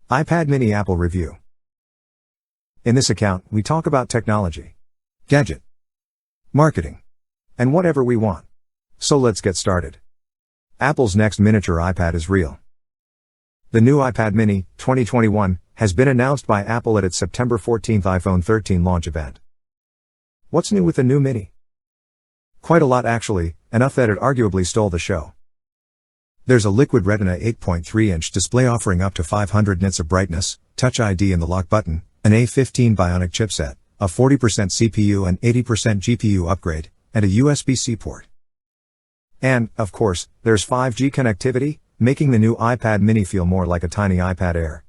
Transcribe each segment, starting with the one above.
iPad mini Apple review. In this account, we talk about technology, gadget, marketing, and whatever we want. So let's get started. Apple's next miniature iPad is real. The new iPad mini, 2021, has been announced by Apple at its September 14th iPhone 13 launch event. What's new with the new mini? Quite a lot actually, enough that it arguably stole the show. There's a Liquid Retina 8.3-inch display offering up to 500 nits of brightness, Touch ID in the lock button, an A15 Bionic chipset, a 40% CPU and 80% GPU upgrade, and a USB-C port. And, of course, there's 5G connectivity, making the new iPad mini feel more like a tiny iPad Air.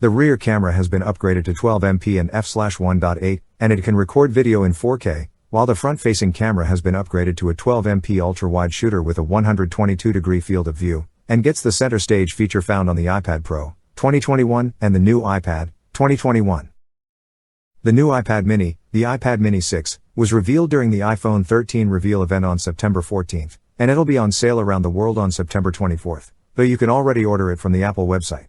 The rear camera has been upgraded to 12MP and f/1.8, and it can record video in 4K, while the front-facing camera has been upgraded to a 12MP ultra-wide shooter with a 122-degree field of view, and gets the center stage feature found on the iPad Pro, 2021, and the new iPad, 2021. The new iPad mini, the iPad mini 6, was revealed during the iPhone 13 reveal event on September 14th, and it'll be on sale around the world on September 24th, though you can already order it from the Apple website.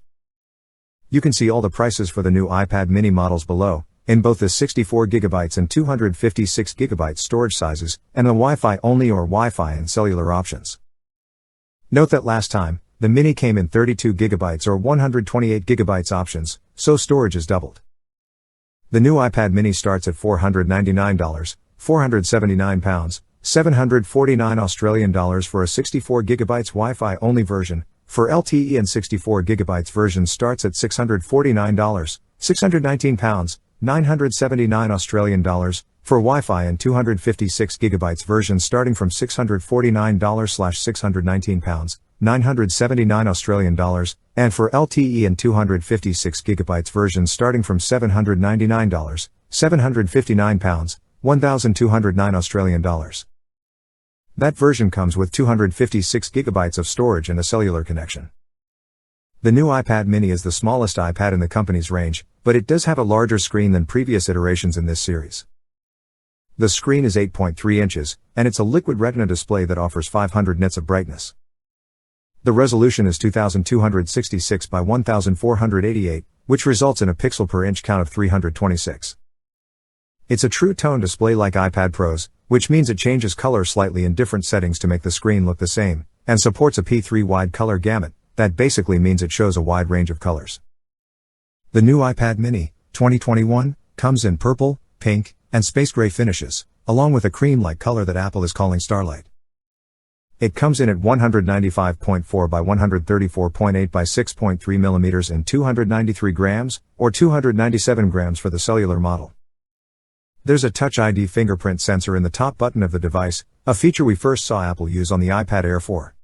You can see all the prices for the new iPad mini models below, in both the 64GB and 256GB storage sizes, and the Wi-Fi only or Wi-Fi and cellular options. Note that last time, the mini came in 32GB or 128GB options, so storage is doubled. The new iPad mini starts at $499, £479, $749 for a 64GB Wi-Fi only version. For LTE and 64GB version starts at $649, £619, $979 for Wi-Fi and 256GB version starting from $649/$619, $979, and for LTE and 256GB version starting from $799, £759, $1,209. That version comes with 256GB of storage and a cellular connection. The new iPad mini is the smallest iPad in the company's range, but it does have a larger screen than previous iterations in this series. The screen is 8.3 inches, and it's a Liquid Retina display that offers 500 nits of brightness. The resolution is 2266 by 1488, which results in a pixel per inch count of 326. It's a true tone display like iPad Pros, which means it changes color slightly in different settings to make the screen look the same, and supports a P3 wide color gamut. That basically means it shows a wide range of colors. The new iPad mini, 2021, comes in purple, pink, and space gray finishes, along with a cream-like color that Apple is calling Starlight. It comes in at 195.4 by 134.8 by 6.3 millimeters and 293 grams, or 297 grams for the cellular model. There's a Touch ID fingerprint sensor in the top button of the device, a feature we first saw Apple use on the iPad Air 4.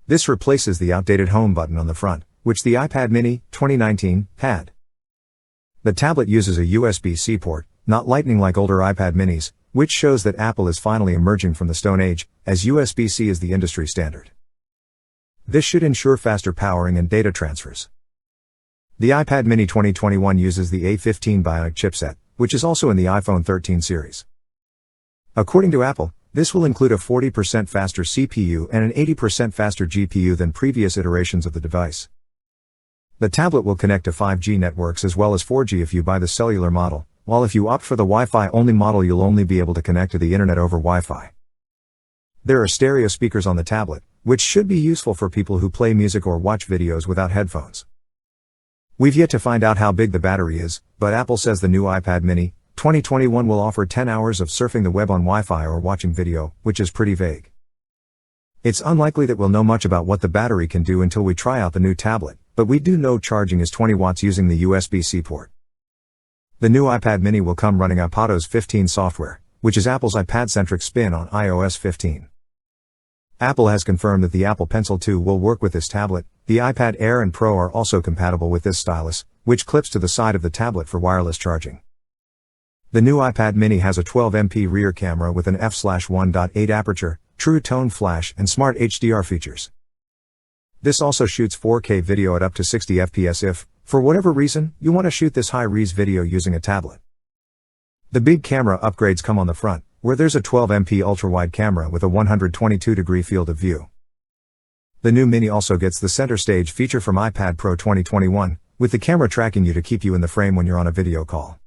This replaces the outdated home button on the front, which the iPad mini, 2019, had. The tablet uses a USB-C port, not Lightning like older iPad minis, which shows that Apple is finally emerging from the Stone Age, as USB-C is the industry standard. This should ensure faster powering and data transfers. The iPad mini 2021 uses the A15 Bionic chipset, which is also in the iPhone 13 series. According to Apple, this will include a 40% faster CPU and an 80% faster GPU than previous iterations of the device. The tablet will connect to 5G networks as well as 4G if you buy the cellular model, while if you opt for the Wi-Fi only model you'll only be able to connect to the internet over Wi-Fi. There are stereo speakers on the tablet, which should be useful for people who play music or watch videos without headphones. We've yet to find out how big the battery is, but Apple says the new iPad mini, 2021 will offer 10 hours of surfing the web on Wi-Fi or watching video, which is pretty vague. It's unlikely that we'll know much about what the battery can do until we try out the new tablet, but we do know charging is 20 watts using the USB-C port. The new iPad mini will come running iPadOS 15 software, which is Apple's iPad-centric spin on iOS 15. Apple has confirmed that the Apple Pencil 2 will work with this tablet. The iPad Air and Pro are also compatible with this stylus, which clips to the side of the tablet for wireless charging. The new iPad mini has a 12MP rear camera with an f/1.8 aperture, True Tone Flash and Smart HDR features. This also shoots 4K video at up to 60 FPS if, for whatever reason, you want to shoot this high-res video using a tablet. The big camera upgrades come on the front, where there's a 12MP ultra-wide camera with a 122-degree field of view. The new Mini also gets the center stage feature from iPad Pro 2021, with the camera tracking you to keep you in the frame when you're on a video call.